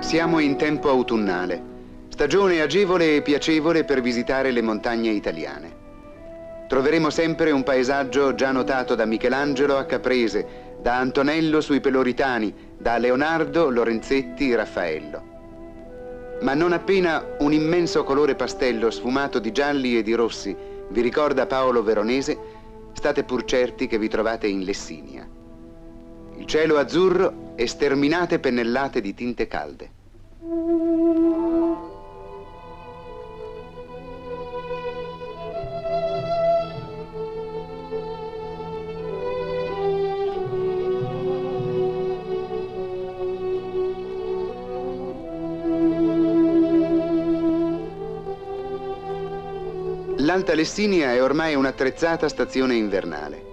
Siamo in tempo autunnale, stagione agevole e piacevole per visitare le montagne italiane. Troveremo sempre un paesaggio già notato da Michelangelo a Caprese, da Antonello sui Peloritani, da Leonardo, Lorenzetti, Raffaello. Ma non appena un immenso colore pastello sfumato di gialli e di rossi vi ricorda Paolo Veronese, state pur certi che vi trovate in Lessinia. Il cielo azzurro e sterminate pennellate di tinte calde. L'Alta Lessinia è ormai un'attrezzata stazione invernale.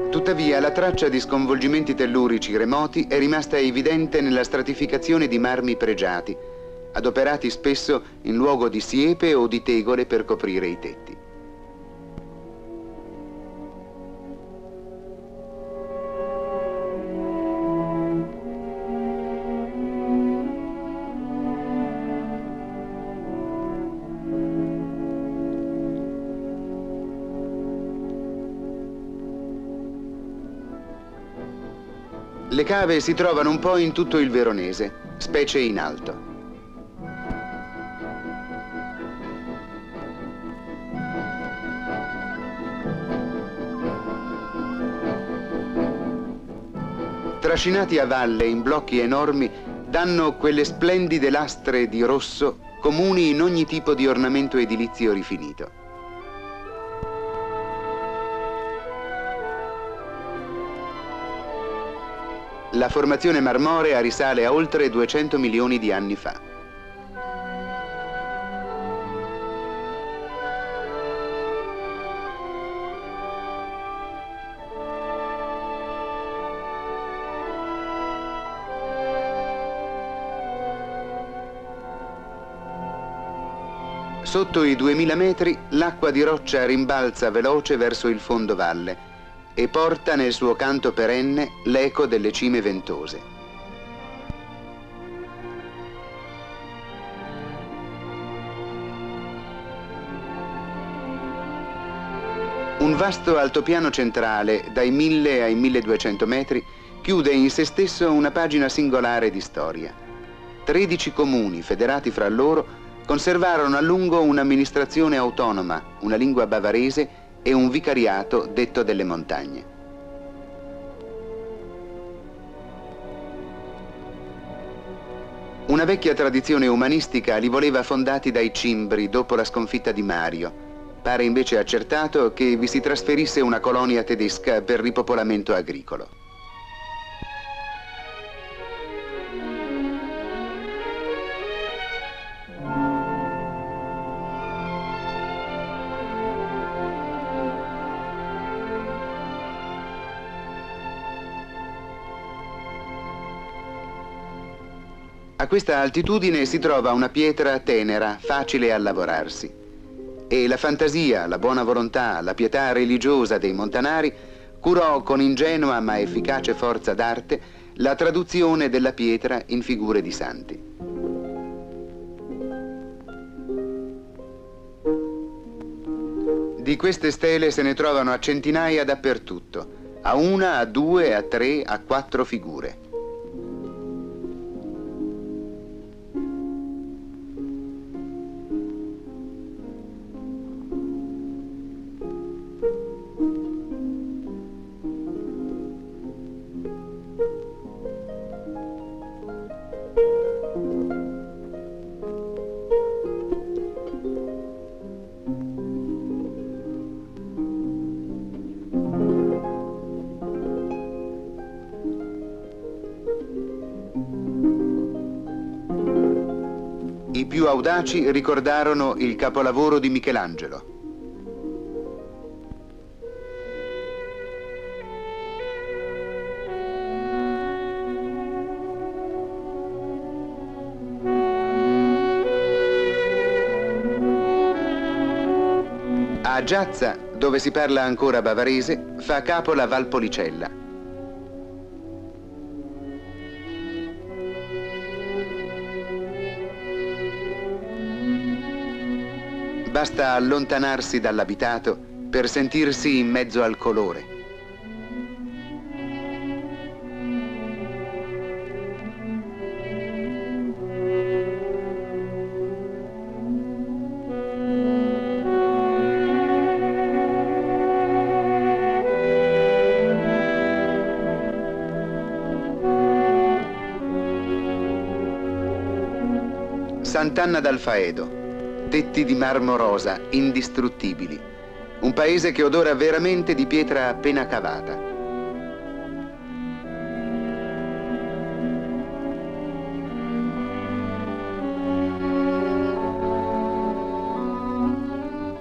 Tuttavia, la traccia di sconvolgimenti tellurici remoti è rimasta evidente nella stratificazione di marmi pregiati, adoperati spesso in luogo di siepe o di tegole per coprire i tetti. Le cave si trovano un po' in tutto il Veronese, specie in alto. Trascinati a valle in blocchi enormi, danno quelle splendide lastre di rosso comuni in ogni tipo di ornamento edilizio rifinito. La formazione marmorea risale a oltre 200 milioni di anni fa. Sotto i 2000 metri l'acqua di roccia rimbalza veloce verso il fondo valle e porta nel suo canto perenne l'eco delle cime ventose. Un vasto altopiano centrale, dai 1000 ai 1200 metri, chiude in se stesso una pagina singolare di storia. 13 comuni, federati fra loro, conservarono a lungo un'amministrazione autonoma, una lingua bavarese e un vicariato detto delle montagne. Una vecchia tradizione umanistica li voleva fondati dai Cimbri dopo la sconfitta di Mario. Pare invece accertato che vi si trasferisse una colonia tedesca per ripopolamento agricolo. A questa altitudine si trova una pietra tenera, facile a lavorarsi. E la fantasia, la buona volontà, la pietà religiosa dei montanari curò con ingenua ma efficace forza d'arte la traduzione della pietra in figure di santi. Di queste stele se ne trovano a centinaia dappertutto, a una, a due, a tre, a quattro figure. I più audaci ricordarono il capolavoro di Michelangelo. A Giazza, dove si parla ancora bavarese, fa capo la Valpolicella. Basta allontanarsi dall'abitato per sentirsi in mezzo al colore. Sant'Anna d'Alfaedo, tetti di marmo rosa, indistruttibili. Un paese che odora veramente di pietra appena cavata.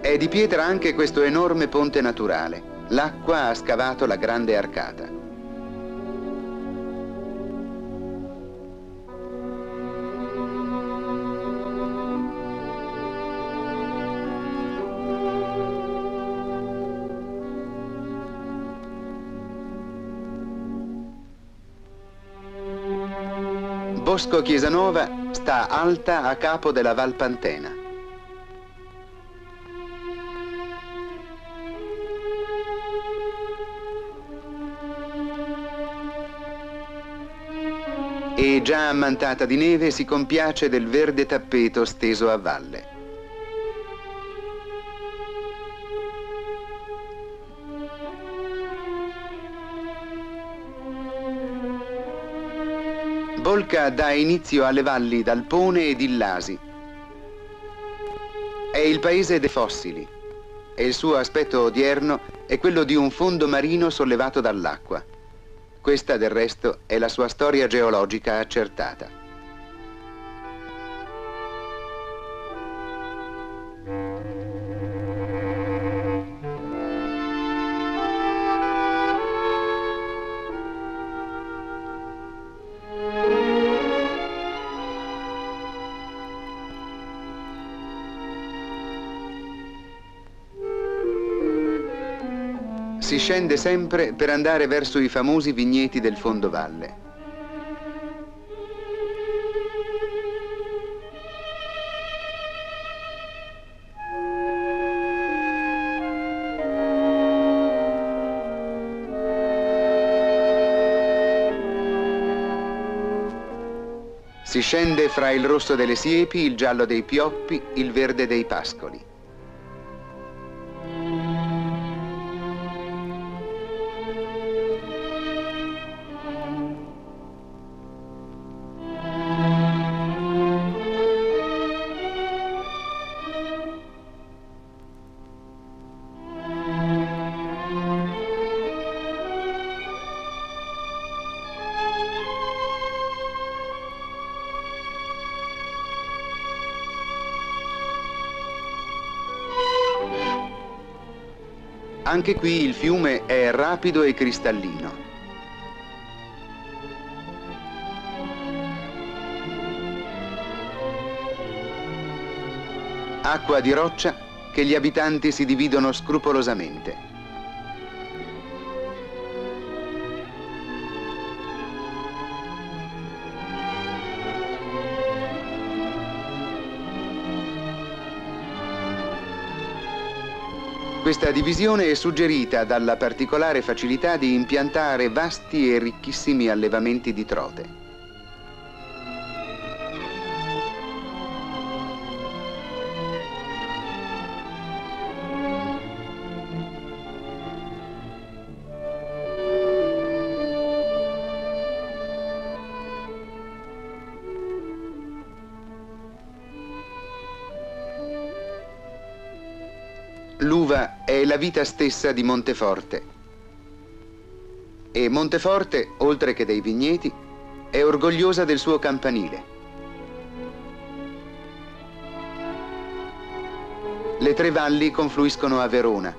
È di pietra anche questo enorme ponte naturale. L'acqua ha scavato la grande arcata. Bosco Chiesanova sta alta a capo della Val Pantena. E già ammantata di neve si compiace del verde tappeto steso a valle. Bolca dà inizio alle valli d'Alpone e di Lasi. È il paese dei fossili e il suo aspetto odierno è quello di un fondo marino sollevato dall'acqua. Questa, del resto, è la sua storia geologica accertata. Si scende sempre per andare verso i famosi vigneti del fondovalle. Si scende fra il rosso delle siepi, il giallo dei pioppi, il verde dei pascoli. Anche qui il fiume è rapido e cristallino. Acqua di roccia che gli abitanti si dividono scrupolosamente. Questa divisione è suggerita dalla particolare facilità di impiantare vasti e ricchissimi allevamenti di trote. L'uva è la vita stessa di Monteforte. E Monteforte, oltre che dei vigneti, è orgogliosa del suo campanile. Le tre valli confluiscono a Verona,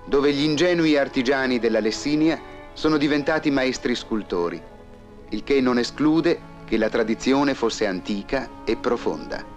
dove gli ingenui artigiani della Lessinia sono diventati maestri scultori, il che non esclude che la tradizione fosse antica e profonda.